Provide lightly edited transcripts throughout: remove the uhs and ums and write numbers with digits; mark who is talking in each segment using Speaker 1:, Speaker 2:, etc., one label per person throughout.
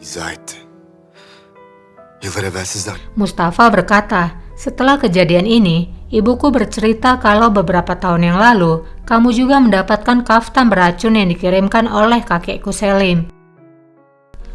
Speaker 1: İzah etti. Yıllar evvel sizler...
Speaker 2: Mustafa berkata, setelah kejadian ini, ibuku bercerita kalau beberapa tahun yang lalu, kamu juga mendapatkan kaftan beracun yang dikirimkan oleh kakekku Selim.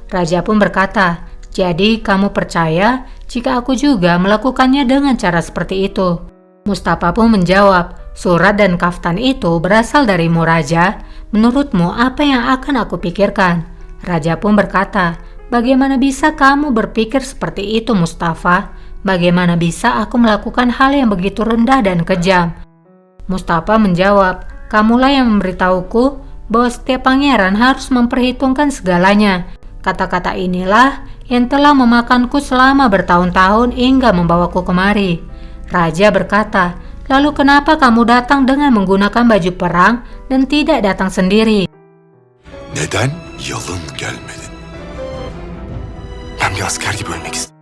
Speaker 2: Raja pun berkata, jadi kamu percaya jika aku juga melakukannya dengan cara seperti itu? Mustafa pun menjawab, surat dan kaftan itu berasal darimu Raja. Menurutmu apa yang akan aku pikirkan? Raja pun berkata, bagaimana bisa kamu berpikir seperti itu Mustafa? Bagaimana bisa aku melakukan hal yang begitu rendah dan kejam? Mustafa menjawab, kamulah yang memberitahuku bahwa setiap pangeran harus memperhitungkan segalanya. Kata-kata inilah yang telah memakanku selama bertahun-tahun hingga membawaku kemari. Raja berkata, lalu kenapa kamu datang dengan menggunakan baju perang dan tidak datang sendiri?
Speaker 1: Neden yalın gelmedin? Ben bir asker gibi ölmek istedim.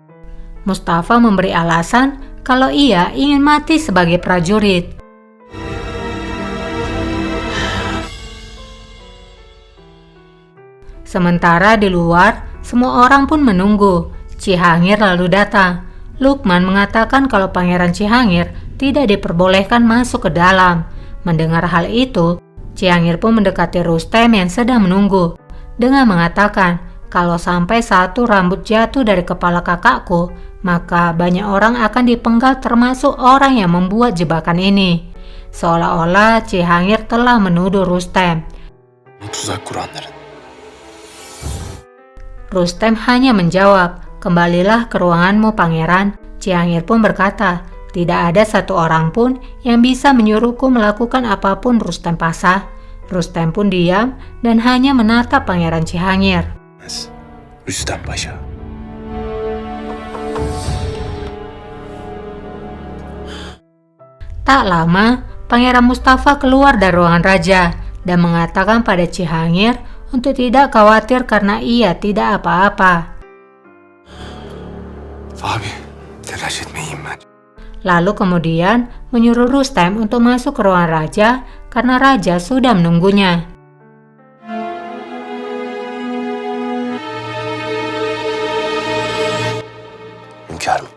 Speaker 2: Mustafa memberi alasan kalau ia ingin mati sebagai prajurit. Sementara di luar, semua orang pun menunggu. Cihangir lalu datang. Lukman mengatakan kalau Pangeran Cihangir tidak diperbolehkan masuk ke dalam. Mendengar hal itu, Cihangir pun mendekati Rustem yang sedang menunggu dengan mengatakan, kalau sampai satu rambut jatuh dari kepala kakakku, maka banyak orang akan dipenggal termasuk orang yang membuat jebakan ini. Seolah-olah Cihangir telah menuduh Rustem.
Speaker 1: Tuzak kuranların.
Speaker 2: Rustem hanya menjawab, kembalilah ke ruanganmu pangeran. Cihangir pun berkata, tidak ada satu orang pun yang bisa menyuruhku melakukan apapun Rustem Pasha. Rustem pun diam dan hanya menatap Pangeran Cihangir.
Speaker 1: Rustem Pasha.
Speaker 2: Tak lama, Pangeran Mustafa keluar dari ruangan raja dan mengatakan pada Cihangir untuk tidak khawatir karena ia tidak apa-apa.
Speaker 1: Abi, telaş etmeyin ben.
Speaker 2: Lalu kemudian menyuruh Rustem untuk masuk ke ruangan raja karena raja sudah menunggunya.
Speaker 1: Hünkârım.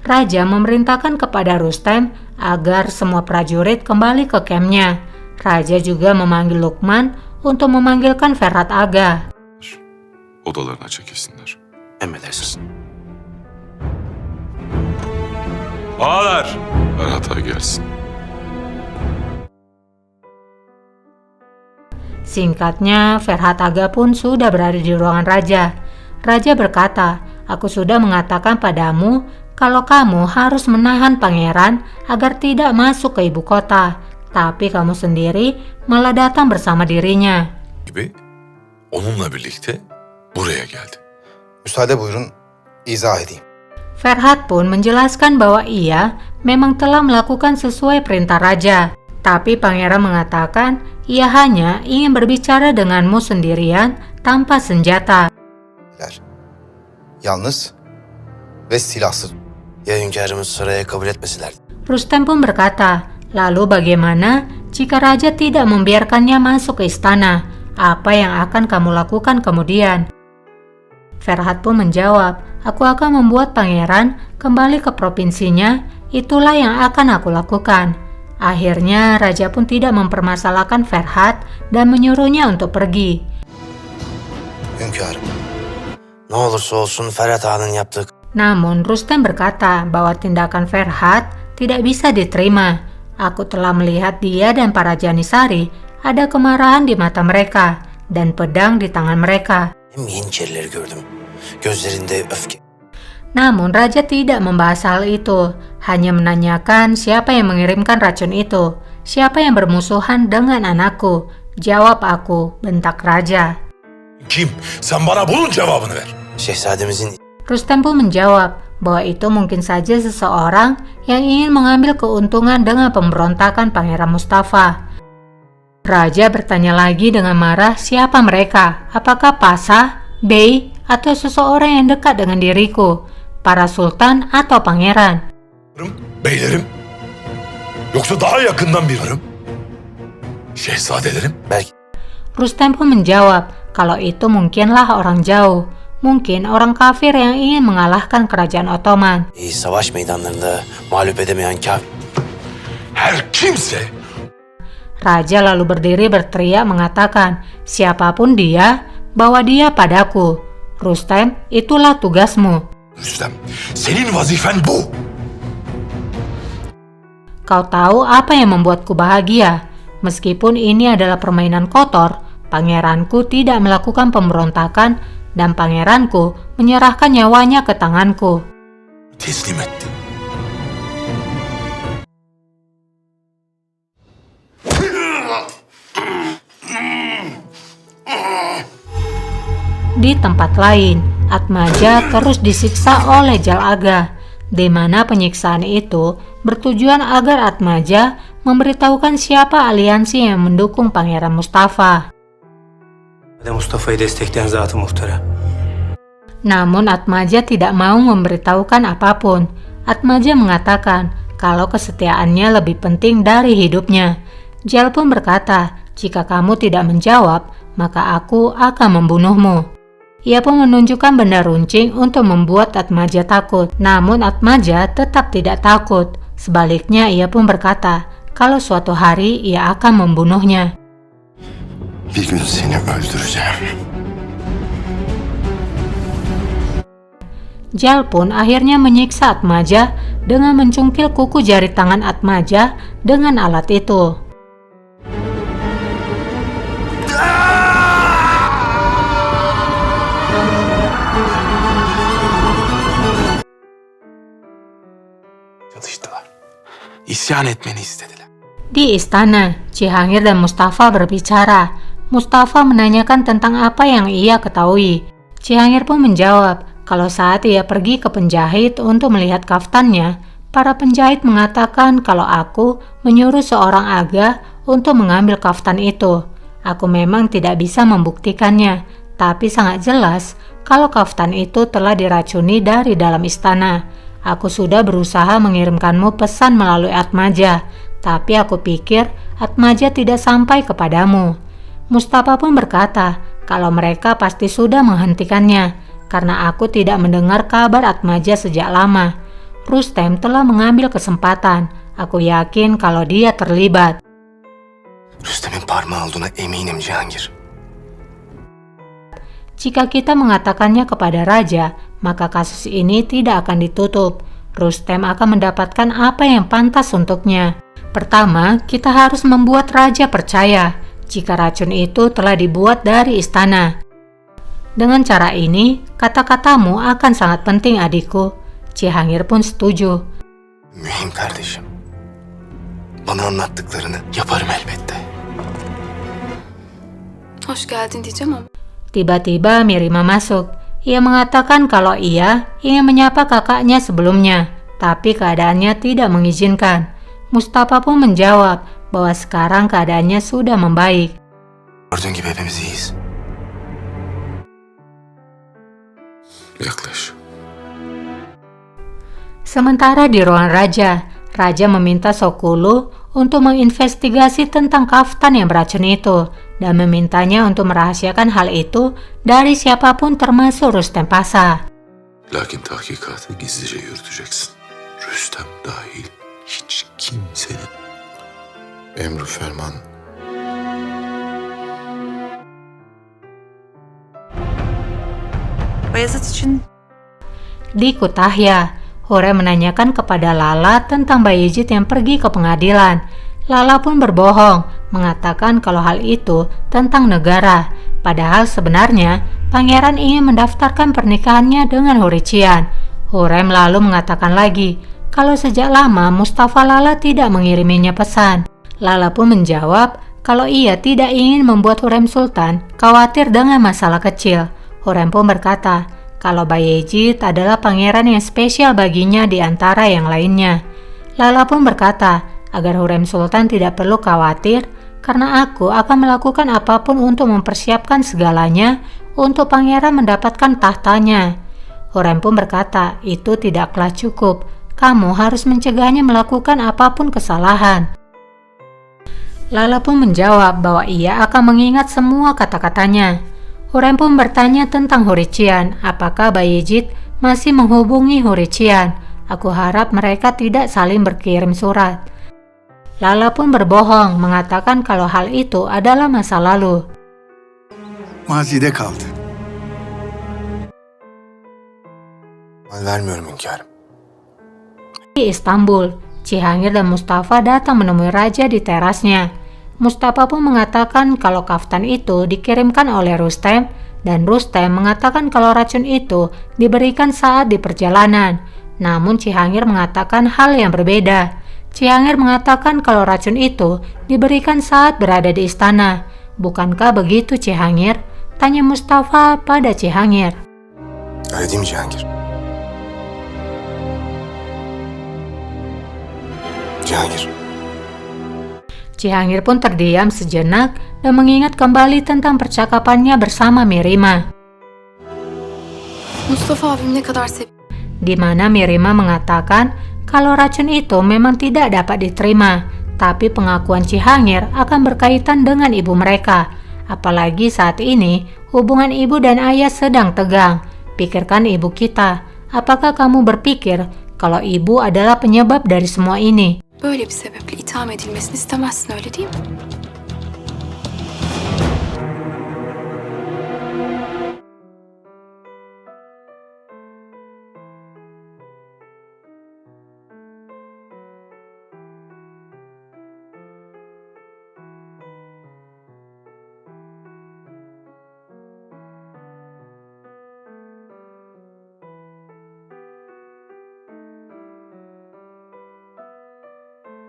Speaker 2: Raja memerintahkan kepada Rustem agar semua prajurit kembali ke kampnya. Raja juga memanggil Lukman untuk memanggilkan Ferhat Aga.
Speaker 1: Odalarına çekilsinler. Emredersiniz. Ağalar! Ferhat Aga gelsin.
Speaker 2: Singkatnya, Ferhat Aga pun sudah berada di ruangan raja. Raja berkata, aku sudah mengatakan padamu kalau kamu harus menahan pangeran agar tidak masuk ke ibu kota. Tapi kamu sendiri malah datang bersama dirinya.
Speaker 1: Gibi onunla birlikte buraya geldi.
Speaker 3: Müsaade buyurun, izah edeyim.
Speaker 2: Ferhat pun menjelaskan bahwa ia memang telah melakukan sesuai perintah raja. Tapi pangeran mengatakan ia hanya ingin berbicara denganmu sendirian tanpa senjata.
Speaker 3: Yalnız ve silahsız.
Speaker 4: Ya hünkârımız saraya kabul etmeseler?
Speaker 2: Rustem pun berkata, lalu bagaimana jika raja tidak membiarkannya masuk ke istana? Apa yang akan kamu lakukan kemudian? Ferhat pun menjawab, aku akan membuat pangeran kembali ke provinsinya, itulah yang akan aku lakukan. Akhirnya raja pun tidak mempermasalahkan Ferhat dan menyuruhnya untuk pergi.
Speaker 4: Hünkârım, ne olursa olsun Ferhat Ağa'nın yaptığı...
Speaker 2: Namun Rustem berkata bahwa tindakan Ferhat tidak bisa diterima. Aku telah melihat dia dan para Janisari ada kemarahan di mata mereka dan pedang di tangan mereka.
Speaker 4: Hem Yeniçerileri gördüm. Gözlerinde öfke.
Speaker 2: Namun raja tidak membahas hal itu, hanya menanyakan siapa yang mengirimkan racun itu, siapa yang bermusuhan dengan anakku. Jawab aku, bentak raja.
Speaker 1: Kim? Sen bana bunun cevabını ver.
Speaker 4: Şehzademizin...
Speaker 2: Rustem pun menjawab bahwa itu mungkin saja seseorang yang ingin mengambil keuntungan dengan pemberontakan Pangeran Mustafa. Raja bertanya lagi dengan marah siapa mereka, apakah Pasha, Bey, atau seseorang yang dekat dengan diriku, para sultan atau pangeran.
Speaker 1: Beylerim, yoksa daha yakından bir hanım, şehzadelerim.
Speaker 4: Belki...
Speaker 2: Rustem pun menjawab kalau itu mungkinlah orang jauh, mungkin orang kafir yang ingin mengalahkan kerajaan Ottoman.
Speaker 4: Savaş meydanlarında mağlup edemeyen kafir.
Speaker 1: Her kimse
Speaker 2: Raja lalu berdiri berteriak mengatakan, siapapun dia, bawa dia padaku. Rustem, itulah tugasmu.
Speaker 1: Rüstem, senin vazifen bu.
Speaker 2: Kau tahu apa yang membuatku bahagia? Meskipun ini adalah permainan kotor, pangeranku tidak melakukan pemberontakan dan pangeranku menyerahkan nyawanya ke tanganku.
Speaker 1: Teslim etti.
Speaker 2: Di tempat lain, Atmaja terus disiksa oleh Jalaga, di mana penyiksaan itu bertujuan agar Atmaja memberitahukan siapa aliansi yang mendukung Pangeran Mustafa.
Speaker 5: Mustafa'yı destekleyen Zat-ı Muhterem.
Speaker 2: Namun Atmaja tidak mau memberitahukan apapun. Atmaja mengatakan kalau kesetiaannya lebih penting dari hidupnya. Jal pun berkata, jika kamu tidak menjawab, maka aku akan membunuhmu. Ia pun menunjukkan benda runcing untuk membuat Atmaja takut. Namun Atmaja tetap tidak takut. Sebaliknya ia pun berkata, kalau suatu hari ia akan membunuhnya.
Speaker 1: Bir gün seni öldüreceğim.
Speaker 2: Jal pun akhirnya menyiksa Atmaja dengan mencungkil kuku jari tangan Atmaja dengan alat itu.
Speaker 1: Çalıştılar. İsyan etmeni istediler.
Speaker 2: Di istana, Cihangir dan Mustafa berbicara. Mustafa menanyakan tentang apa yang ia ketahui. Cihangir pun menjawab, kalau saat ia pergi ke penjahit untuk melihat kaftannya, para penjahit mengatakan kalau aku menyuruh seorang aga untuk mengambil kaftan itu. Aku memang tidak bisa membuktikannya, tapi sangat jelas kalau kaftan itu telah diracuni dari dalam istana. Aku sudah berusaha mengirimkanmu pesan melalui Atmaja, tapi aku pikir Atmaja tidak sampai kepadamu. Mustafa pun berkata kalau mereka pasti sudah menghentikannya, karena aku tidak mendengar kabar Atmaja sejak lama. Rustem telah mengambil kesempatan. Aku yakin kalau dia terlibat.
Speaker 4: Rüstem'in parmağı olduğuna eminim Cihangir.
Speaker 2: Jika kita mengatakannya kepada raja, maka kasus ini tidak akan ditutup. Rustem akan mendapatkan apa yang pantas untuknya. Pertama, kita harus membuat raja percaya jika racun itu telah dibuat dari istana. Dengan cara ini, kata-katamu akan sangat penting adikku. Cihangir pun setuju.
Speaker 4: Mühim kardeşim. Bana anlattıklarını yaparım elbette.
Speaker 6: Hoş geldin diyeceğim ama.
Speaker 2: Tiba-tiba Mirima masuk. Ia mengatakan kalau ia ingin menyapa kakaknya sebelumnya, tapi keadaannya tidak mengizinkan. Mustafa pun menjawab bahwa sekarang keadaannya sudah membaik.
Speaker 4: Gördüğün gibi hepimiz iyiyiz.
Speaker 1: Yaklaş.
Speaker 2: Sementara di ruang raja, raja meminta Sokulu untuk menginvestigasi tentang kaftan yang beracun itu dan memintanya untuk merahasiakan hal itu dari siapapun termasuk Rustem Pasa.
Speaker 1: Lakin tahkikatı gizlice yürüteceksin. Rüstem dahil hiç kimsenin emru ferman
Speaker 6: Bayezid için
Speaker 2: Di Kutahya, Hore menanyakan kepada Lala tentang Bayezid yang pergi ke pengadilan. Lala pun berbohong, mengatakan kalau hal itu tentang negara. Padahal sebenarnya pangeran ingin mendaftarkan pernikahannya dengan Hurician. Hurem lalu mengatakan lagi kalau sejak lama Mustafa Lala tidak mengiriminya pesan. Lala pun menjawab kalau ia tidak ingin membuat Hurem Sultan khawatir dengan masalah kecil. Hurem pun berkata kalau Bayezid adalah pangeran yang spesial baginya di antara yang lainnya. Lala pun berkata agar Hurem Sultan tidak perlu khawatir karena aku akan melakukan apapun untuk mempersiapkan segalanya untuk pangeran mendapatkan tahtanya. Hurem pun berkata itu tidaklah cukup, kamu harus mencegahnya melakukan apapun kesalahan. Lala pun menjawab bahwa ia akan mengingat semua kata-katanya. Hurrem pun bertanya tentang Hurician, apakah Bayezid masih menghubungi Hurician. Aku harap mereka tidak saling berkirim surat. Lala pun berbohong, mengatakan kalau hal itu adalah masa lalu.
Speaker 1: Mazide kaldı.
Speaker 4: Mal vermiyorum hünkârım.
Speaker 2: Di Istanbul, Cihangir dan Mustafa datang menemui raja di terasnya. Mustafa pun mengatakan kalau kaftan itu dikirimkan oleh Rustem, dan Rustem mengatakan kalau racun itu diberikan saat di perjalanan. Namun Cihangir mengatakan hal yang berbeda. Cihangir mengatakan kalau racun itu diberikan saat berada di istana. Bukankah begitu, Cihangir? Tanya Mustafa pada Cihangir.
Speaker 4: Öyle değil mi Cihangir? Cihangir.
Speaker 2: Cihangir pun terdiam sejenak dan mengingat kembali tentang percakapannya bersama Mirima,
Speaker 6: Mustafa abim ne kadar
Speaker 2: di mana Mirima mengatakan kalau racun itu memang tidak dapat diterima, tapi pengakuan Cihangir akan berkaitan dengan ibu mereka. Apalagi saat ini hubungan ibu dan ayah sedang tegang. Pikirkan ibu kita. Apakah kamu berpikir kalau ibu adalah penyebab dari semua ini?
Speaker 6: böyle bir sebeple itham edilmesini istemezsin, öyle değil mi?